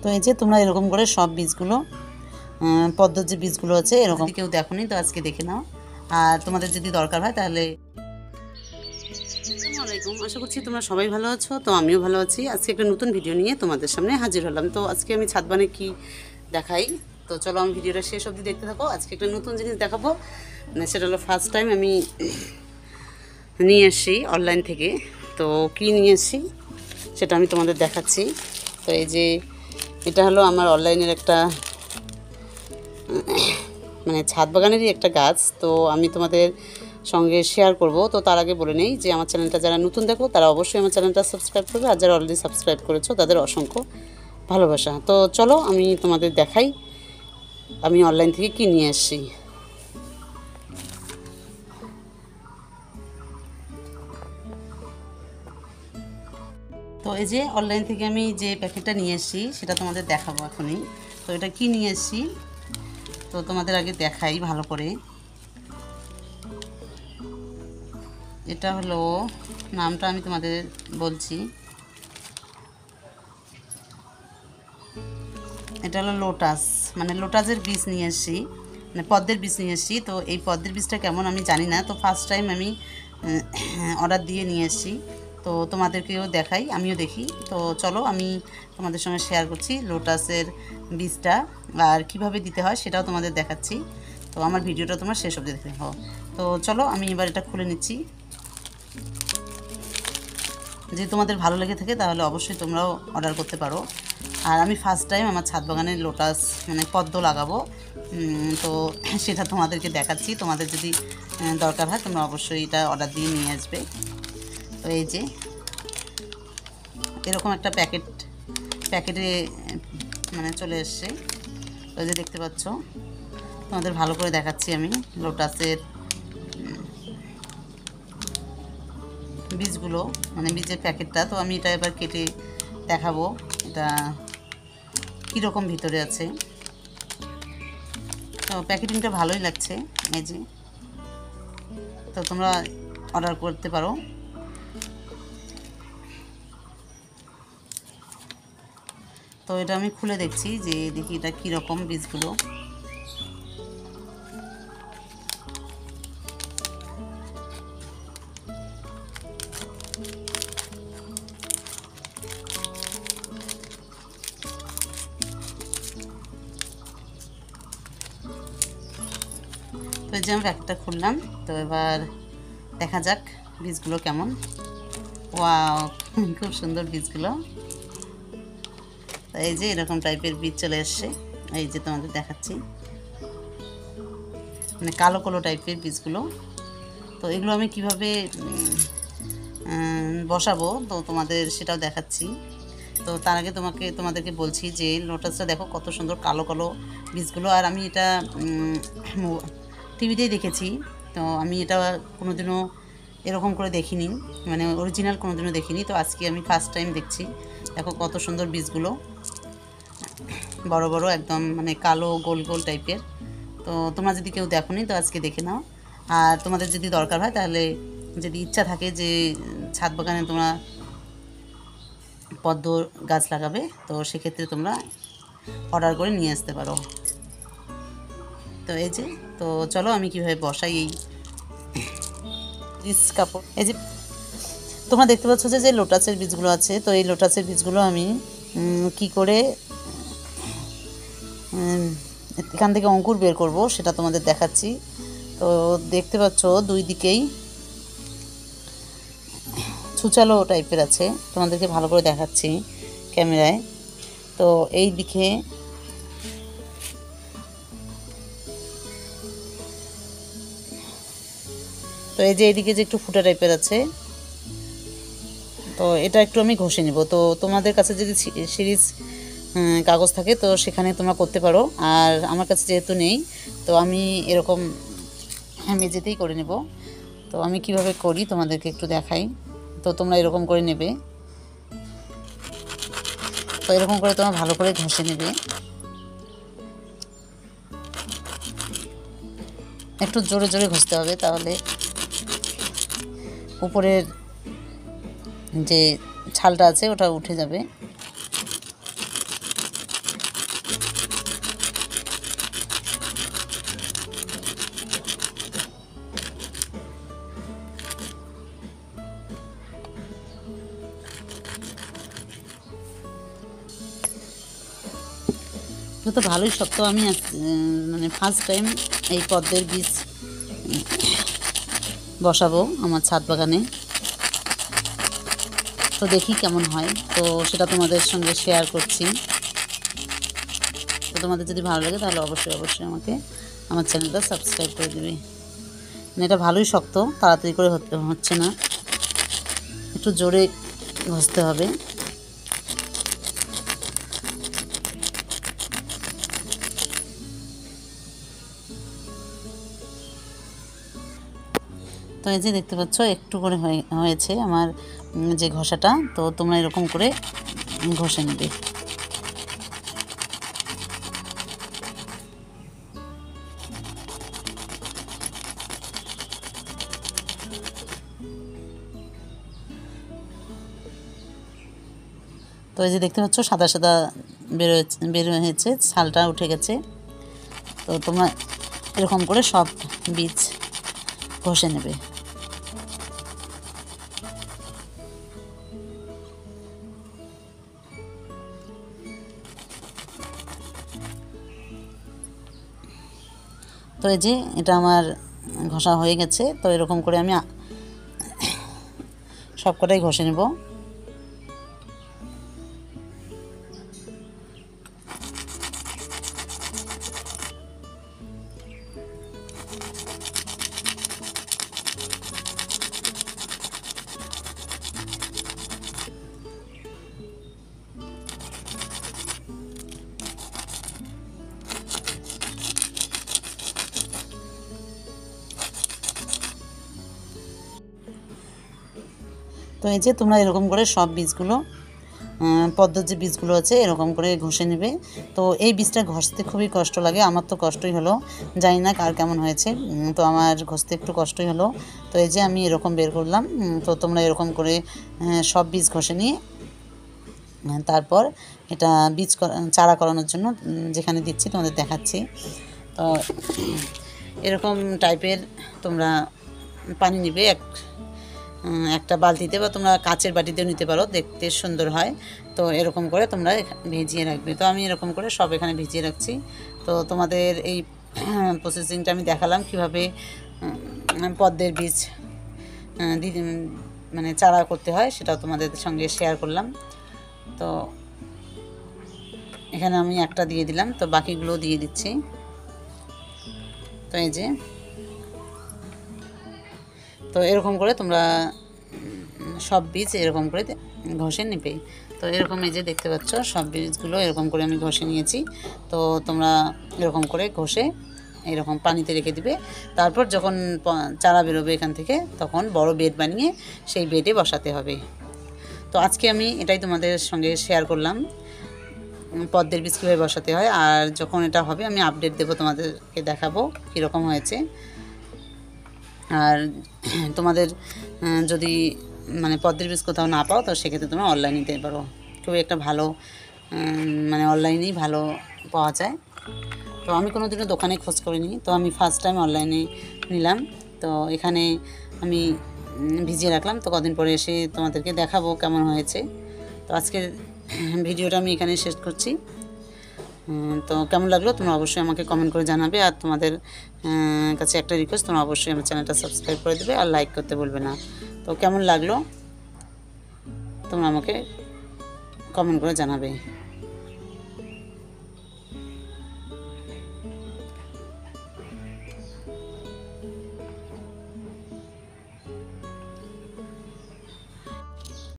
তো এই যে তোমরা এরকম করে সব বীজগুলো পদ্মর যে বীজগুলো আছে এরকম কেউ দেখোনি তো আজকে দেখে নাও। আর তোমাদের যদি দরকার হয় তাহলে আসসালামু আলাইকুম, আশা করছি তোমরা সবাই ভালো আছো। তো আমিও ভালো আছি। আজকে একটা নতুন ভিডিও নিয়ে তোমাদের সামনে হাজির হলাম। তো আজকে আমি ছাদ বাগানে কি দেখাই, তো চলো আমি ভিডিওটা শেষ অবধি দেখতে থাকো। আজকে একটা নতুন জিনিস দেখাবো, সেটা হলো ফার্স্ট টাইম আমি নিয়ে আসি অনলাইন থেকে। তো কি নিয়ে আসি সেটা আমি তোমাদের দেখাচ্ছি। তো এই যে এটা হলো আমার অনলাইনের একটা ছাদ বাগানেরই একটা গাছ। তো আমি তোমাদের সঙ্গে শেয়ার করব। তো তার আগে বলে নেই যে আমার চ্যানেলটা যারা নতুন দেখো তারা অবশ্যই আমার চ্যানেলটা সাবস্ক্রাইব করবে, আর যারা অলরেডি সাবস্ক্রাইব করেছো তাদের অসংখ্য ভালোবাসা। তো চলো আমি তোমাদের দেখাই আমি অনলাইন থেকে কি নিয়ে আসছি। তো এই যে অনলাইন থেকে আমি যে প্যাকেটটা নিয়ে এসেছি সেটা তোমাদের দেখাবো এখনই। তো এটা কি নিয়ে এসেছি তো তোমাদের আগে দেখাই ভালো করে। এটা হলো, নামটা আমি তোমাদের বলছি, এটা হলো লোটাস, লোটাসের বীজ নিয়ে এসেছি, পদ্মের বীজ নিয়ে এসেছি। তো এই পদ্মের বীজটা কেমন আমি জানি না, তো ফার্স্ট টাইম আমি অর্ডার দিয়ে নিয়ে এসেছি। তো তোমাদেরকেও দেখাই, আমিও দেখি। তো চলো আমি তোমাদের সঙ্গে শেয়ার করছি লোটাসের বীজটা, আর কিভাবে দিতে হয় সেটাও তোমাদের দেখাচ্ছি। তো আমার ভিডিওটা তোমরা শেষ অবধি দেখতে হবে। তো চলো আমি এবার এটা খুলে নিচ্ছি। যদি তোমাদের ভালো লেগে থাকে তাহলে অবশ্যই তোমরাও অর্ডার করতে পারো। আর আমি ফার্স্ট টাইম আমার ছাদ বাগানে লোটাস পদ্ম লাগাবো, তো সেটা তোমাদেরকে দেখাচ্ছি। তোমাদের যদি দরকার হয় তোমরা অবশ্যই এটা অর্ডার দিয়ে নিয়ে আসবে। তো এই যে এরকম একটা প্যাকেটে চলে এসছে। তো যে দেখতে পাচ্ছ, তোমাদের ভালো করে দেখাচ্ছি আমি লোটাসের বীজগুলো, বীজের প্যাকেটটা। তো আমি এটা এবার কেটে দেখাবো এটা কীরকম ভিতরে আছে। তো প্যাকেটিংটা ভালোই লাগছে এই যে। তো তোমরা অর্ডার করতে পারো। তো এটা আমি খুলে দেখছি যে দেখি এটা কীরকম বীজগুলো। তো এই যে আমি প্যাকেটটা খুললাম। তো এবার দেখা যাক বীজগুলো কেমন। ওয়াও, খুব সুন্দর বীজগুলো। তো এই যে এরকম টাইপের বীজ চলে এসছে। এই যে তোমাদের দেখাচ্ছি, কালো কালো টাইপের বীজগুলো। তো এগুলো আমি কিভাবে বসাবো তো তোমাদের সেটাও দেখাচ্ছি। তো তার আগে তোমাদেরকে বলছি যে লোটাসটা দেখো কত সুন্দর কালো কালো বীজগুলো। আর আমি এটা টিভিতেই দেখেছি। তো আমি এটা কোনোদিনও এরকম করে দেখিনি, অরিজিনাল কোনোদিনও দেখিনি। তো আজকে আমি ফার্স্ট টাইম দেখছি। দেখো কত সুন্দর বীজগুলো, বড় বড় একদম, কালো গোল গোল টাইপের। তো তোমরা যদি কেউ দেখোনি তো আজকে দেখে নাও। আর তোমাদের যদি দরকার হয় তাহলে, যদি ইচ্ছা থাকে যে ছাদ বাগানে তোমরা পদ্ম গাছ লাগাবে, তো সেক্ষেত্রে তোমরা অর্ডার করে নিয়ে আসতে পারো। তো এই যে, তো চলো আমি কীভাবে বসাই এই কাপড়। এই যে তোমরা দেখতে পাচ্ছ যে লোটাসের বীজগুলো আছে। তো এই লোটাসের বীজগুলো আমি কি করে এখান থেকে অঙ্কুর বের করব সেটা তোমাদের দেখাচ্ছি। তো দেখতে পাচ্ছ দুই দিকেই ছুচালো টাইপের আছে, তোমাদেরকে ভালো করে দেখাচ্ছি ক্যামেরায়। তো এই দিকে তো এই যে এইদিকে যে একটু ফুটা টাইপের আছে, তো এটা একটু আমি ঘষে নিব। তো তোমাদের কাছে যদি সিরিজ কাগজ থাকে তো সেখানে তোমরা করতে পারো। আর আমার কাছে যেহেতু নেই, তো আমি এরকম মেঝেতেই করে নেব। তো আমি কিভাবে করি তোমাদেরকে একটু দেখাই। তো তোমরা এরকম করে নেবে। তো এরকম করে তোমরা ভালো করে ঘষে নেবে, একটু জোরে জোরে ঘষতে হবে, তাহলে উপরের যে ছালটা আছে ওটা উঠে যাবে। এটা তো ভালোই শক্ত। আমি মানে ফার্স্ট টাইম এই পদ্মের বীজ বসাবো আমার ছাদ বাগানে। তো দেখি কেমন হয়, তো সেটা তোমাদের সঙ্গে শেয়ার করছি। তো তোমাদের যদি ভালো লাগে তাহলে অবশ্যই অবশ্যই আমাকে আমার চ্যানেলটা সাবস্ক্রাইব করে দেবে। মানে এটা ভালোই শক্ত, তাড়াতাড়ি করে হচ্ছে না, একটু জোরে ঘষতে হবে। তো এই যে দেখতে পাচ্ছ একটু করে হয়েছে আমার যে ঘষাটা। তো তোমরা এরকম করে ঘষে নেবে। তো এই যে দেখতে পাচ্ছ সাদা সাদা বের হয়েছে, ছালটা উঠে গেছে। তো তোমরা এরকম করে সব বীজ ঘষে নেবে। তো এই যে এটা আমার ঘষা হয়ে গেছে। তো এরকম করে আমি সব কটাই ঘষে নেব। তো এই যে তোমরা এরকম করে সব বীজগুলো, পদ্মের যে বীজগুলো আছে এরকম করে ঘষে নেবে। তো এই বীজটা ঘষতে খুবই কষ্ট লাগে, আমার তো কষ্টই হলো, জানি না কার কেমন হয়েছে। তো আমার ঘষতে একটু কষ্টই হলো। তো এই যে আমি এরকম বের করলাম। তো তোমরা এরকম করে সব বীজ ঘষে নিয়ে তারপর এটা বীজ চারা করানোর জন্য যেখানে দিচ্ছি তোমাদের দেখাচ্ছি। তো এরকম টাইপের তোমরা পানি নিবে একটা বালতিতে, বা তোমরা কাচের বাটিতেও নিতে পারো, দেখতে সুন্দর হয়। তো এরকম করে তোমরা ভিজিয়ে রাখবে। তো আমি এরকম করে সব এখানে ভিজিয়ে রাখছি। তো তোমাদের এই প্রসেসিংটা আমি দেখালাম কীভাবে পদ্মের বীজ মানে চারা করতে হয়, সেটাও তোমাদের সঙ্গে শেয়ার করলাম। তো এখানে আমি একটা দিয়ে দিলাম, তো বাকিগুলো দিয়ে দিচ্ছি। তো এই যে তো এরকম করে তোমরা সব বীজ এরকম করে ঘষে নেবে। তো এরকম এই যে দেখতে পাচ্ছ সব বীজগুলো এরকম করে আমি ঘষে নিয়েছি। তো তোমরা এরকম করে ঘষে এরকম পানিতে রেখে দিবে। তারপর যখন চারা বেরোবে এখান থেকে তখন বড় বেড বানিয়ে সেই বেডে বসাতে হবে। তো আজকে আমি এটাই তোমাদের সঙ্গে শেয়ার করলাম, পদ্মের বীজ কীভাবে বসাতে হয়। আর যখন এটা হবে আমি আপডেট দেবো, তোমাদেরকে দেখাবো কীরকম হয়েছে। আর তোমাদের যদি মানে পদ্মের বীজ কোথাও না পাও, তো সেক্ষেত্রে তোমরা অনলাইনে নিতে পারো। খুবই একটা ভালো, মানে অনলাইনেই ভালো পাওয়া যায়। তো আমি কোনো দিনও দোকানে খোঁজ করিনি, তো আমি ফার্স্ট টাইম অনলাইনে নিলাম। তো এখানে আমি ভিজিয়ে রাখলাম, তো কদিন পরে এসে তোমাদেরকে দেখাবো কেমন হয়েছে। তো আজকের ভিডিওটা আমি এখানে শেষ করছি। তো কেমন লাগলো তোমরা অবশ্যই আমাকে কমেন্ট করে জানাবে। আর তোমাদের কাছে একটা রিকোয়েস্ট, তোমরা অবশ্যই আমার চ্যানেলটা সাবস্ক্রাইব করে দেবে আর লাইক করতে বলবে না। তো কেমন লাগলো তোমরা আমাকে কমেন্ট করে জানাবে।